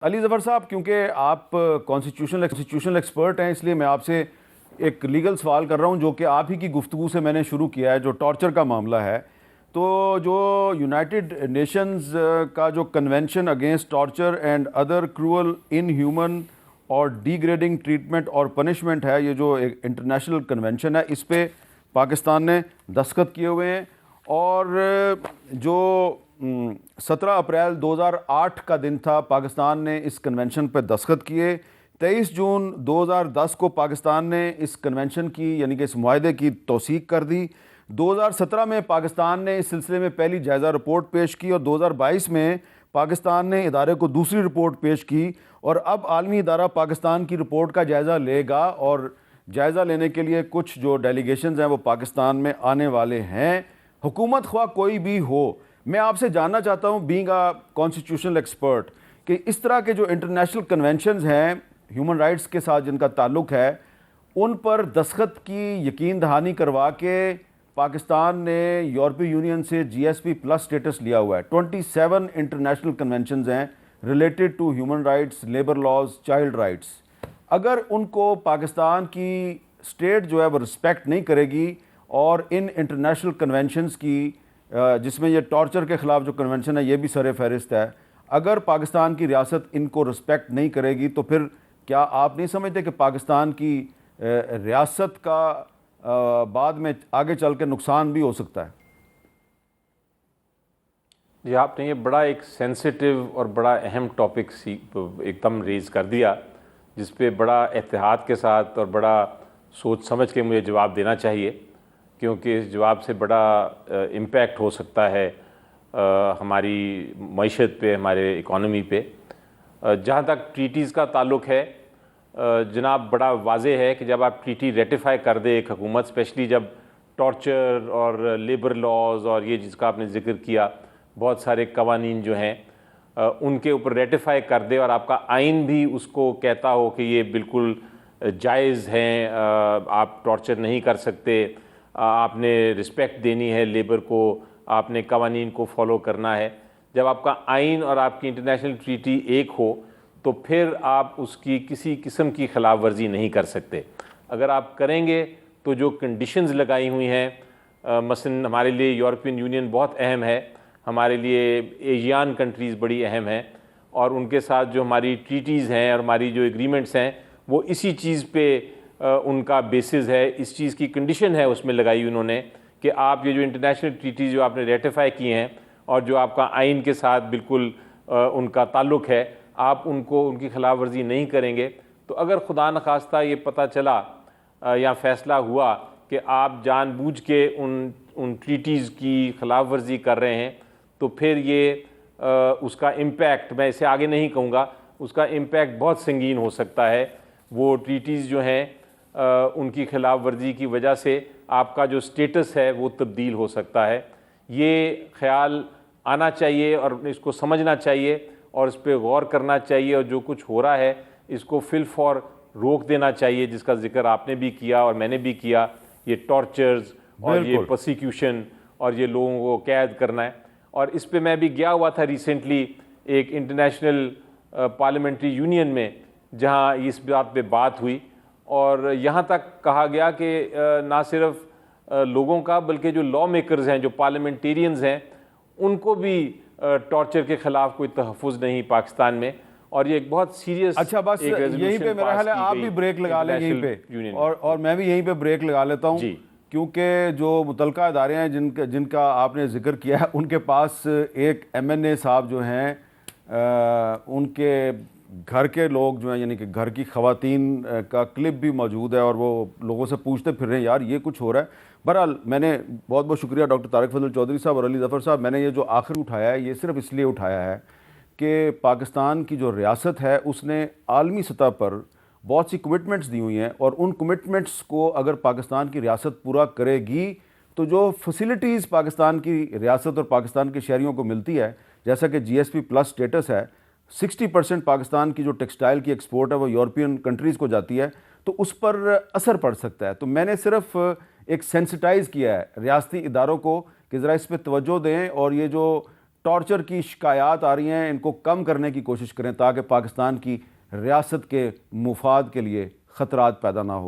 अली ज़फ़र साहब, क्योंकि आप कॉन्स्टिट्यूशनल एक्सपर्ट हैं, इसलिए मैं आपसे एक लीगल सवाल कर रहा हूं जो कि आप ही की गुफ्तगू से मैंने शुरू किया है, जो टॉर्चर का मामला है। तो जो यूनाइटेड नेशंस का जो convention against torture and other cruel inhuman और डिग्रेडिंग ट्रीटमेंट और पनिशमेंट है, ये जो एक इंटरनेशनल कन्वेंशन है, इस पे पाकिस्तान ने दस्तखत किए हुए हैं। और जो 17 अप्रैल 2008 का दिन था, पाकिस्तान ने इस कन्वेंशन पर दस्तखत किए। 23 जून 2010 को पाकिस्तान ने इस कन्वेंशन की यानी कि इस मुआहदे की तौसीक कर दी। 2017 में पाकिस्तान ने इस सिलसिले में पहली जायज़ा रिपोर्ट पेश की और 2022 में पाकिस्तान ने इदारे को दूसरी रिपोर्ट पेश की। और अब आलमी इदारा पाकिस्तान की रिपोर्ट का जायज़ा लेगा और जायज़ा लेने के लिए कुछ जो डेलीगेशंस हैं वो पाकिस्तान में आने वाले हैं। हुकूमत ख्वाह कोई भी हो, मैं आपसे जानना चाहता हूँ, बीइंग अ कॉन्स्टिट्यूशनल एक्सपर्ट, कि इस तरह के जो इंटरनेशनल कन्वेंशंस हैं ह्यूमन राइट्स के साथ जिनका ताल्लुक़ है, उन पर दस्तखत की यकीन दहानी करवा के पाकिस्तान ने यूरोपीय यूनियन से GSP प्लस स्टेटस लिया हुआ है। 27 इंटरनेशनल कन्वेंशंस हैं related to human rights, labour laws, child rights. अगर उनको पाकिस्तान की स्टेट जो है वो रिस्पेक्ट नहीं करेगी और इन इंटरनेशनल कन्वेंशंस की जिसमें ये टॉर्चर के ख़िलाफ़ जो कन्वेंशन है ये भी सर फहरिस्त है, अगर पाकिस्तान की रियासत इनको रिस्पेक्ट नहीं करेगी तो फिर क्या आप नहीं समझते कि पाकिस्तान की रियासत का बाद में आगे चल के नुकसान भी हो सकता है? जी, आपने ये बड़ा एक सेंसिटिव और बड़ा अहम टॉपिक एकदम रेज़ कर दिया, जिस पे बड़ा एहतियात के साथ और बड़ा सोच समझ के मुझे जवाब देना चाहिए, क्योंकि इस जवाब से बड़ा इम्पैक्ट हो सकता है हमारी मईशत पे, हमारे इकॉनमी पे। जहाँ तक ट्रीटीज़ का ताल्लुक़ है, जनाब, बड़ा वाज़े है कि जब आप ट्रीटी रेटिफाई कर दे एक हुकूमत, स्पेशली जब टॉर्चर और लेबर लॉज और ये जिसका आपने ज़िक्र किया, बहुत सारे कवानीन जो हैं उनके ऊपर रेटिफाई कर दे और आपका आइन भी उसको कहता हो कि ये बिल्कुल जायज़ हैं, आप टॉर्चर नहीं कर सकते, आपने रिस्पेक्ट देनी है लेबर को, आपने कवानीन को फॉलो करना है। जब आपका आइन और आपकी इंटरनेशनल ट्रीटी एक हो तो फिर आप उसकी किसी किस्म की खिलाफ वर्जी नहीं कर सकते। अगर आप करेंगे तो जो कंडीशंस लगाई हुई हैं, मसलन हमारे लिए यूरोपियन यूनियन बहुत अहम है, हमारे लिए एशियान कंट्रीज़ बड़ी अहम हैं, और उनके साथ जो हमारी ट्रीटीज़ हैं और हमारी जो एग्रीमेंट्स हैं वो इसी चीज़ पे उनका बेसिस है, इस चीज़ की कंडीशन है उसमें लगाई उन्होंने कि आप ये जो इंटरनेशनल ट्रीटीज़ जो आपने रेटिफाई की हैं और जो आपका आइन के साथ बिल्कुल उनका ताल्लुक़ है, आप उनको उनकी खिलाफ वर्जी नहीं करेंगे। तो अगर खुदा न खास्ता ये पता चला या फ़ैसला हुआ कि आप जानबूझ के उन ट्रीटीज़ की खिलाफ वर्जी कर रहे हैं, तो फिर ये उसका इम्पैक्ट, मैं इसे आगे नहीं कहूँगा, उसका इम्पैक्ट बहुत संगीन हो सकता है। वो ट्रीटीज़ जो हैं उनकी खिलाफ वर्जी की वजह से आपका जो स्टेटस है वो तब्दील हो सकता है। ये ख्याल आना चाहिए और इसको समझना चाहिए और इस पर गौर करना चाहिए, और जो कुछ हो रहा है इसको फिल फॉर रोक देना चाहिए, जिसका जिक्र आपने भी किया और मैंने भी किया, ये टॉर्चर्स और ये प्रोसिक्यूशन और ये लोगों को कैद करना है। और इस पे मैं भी गया हुआ था रिसेंटली एक इंटरनेशनल पार्लियामेंट्री यूनियन में, जहाँ इस बात पे बात हुई और यहाँ तक कहा गया कि ना सिर्फ लोगों का बल्कि जो लॉ मेकर्स हैं, जो पार्लियामेंटेरियंस हैं, उनको भी टॉर्चर के ख़िलाफ़ कोई तहफ़्फ़ुज़ नहीं पाकिस्तान में। और ये एक बहुत सीरियस, अच्छा, बस यहीं पे मेरा ख्याल है आप भी ब्रेक लगा लें यहीं पे, और मैं भी यहीं पे ब्रेक लगा लेता हूँ, क्योंकि जो मुतलका इदारे हैं जिनका आपने जिक्र किया है, उनके पास एक MNA साहब जो हैं उनके घर के लोग जो हैं, यानी कि घर की ख़वातीन का क्लिप भी मौजूद है और वो लोगों से पूछते फिर रहे हैं यार ये कुछ हो रहा है। बहरहाल, मैंने बहुत बहुत शुक्रिया डॉक्टर तारिक फजल चौधरी साहब और अली ज़फ़र साहब, मैंने ये जो आखिर उठाया है ये सिर्फ इसलिए उठाया है कि पाकिस्तान की जो रियासत है उसने आलमी सतह पर बहुत सी कमिटमेंट्स दी हुई हैं, और उन कमिटमेंट्स को अगर पाकिस्तान की रियासत पूरा करेगी तो जो फैसिलिटीज़ पाकिस्तान की रियासत और पाकिस्तान के शहरियों को मिलती है, जैसा कि GSP प्लस स्टेटस है, 60% पाकिस्तान की जो टेक्सटाइल की एक्सपोर्ट है वो यूरोपियन कंट्रीज़ को जाती है, तो उस पर असर पड़ सकता है। तो मैंने सिर्फ एक सेंसिटाइज़ किया है रियासती इदारों को कि ज़रा इस पर तवज्जो दें और ये जो टॉर्चर की शिकायत आ रही हैं इनको कम करने की कोशिश करें ताकि पाकिस्तान की रियासत के मुफाद के लिए ख़तरात पैदा ना हो।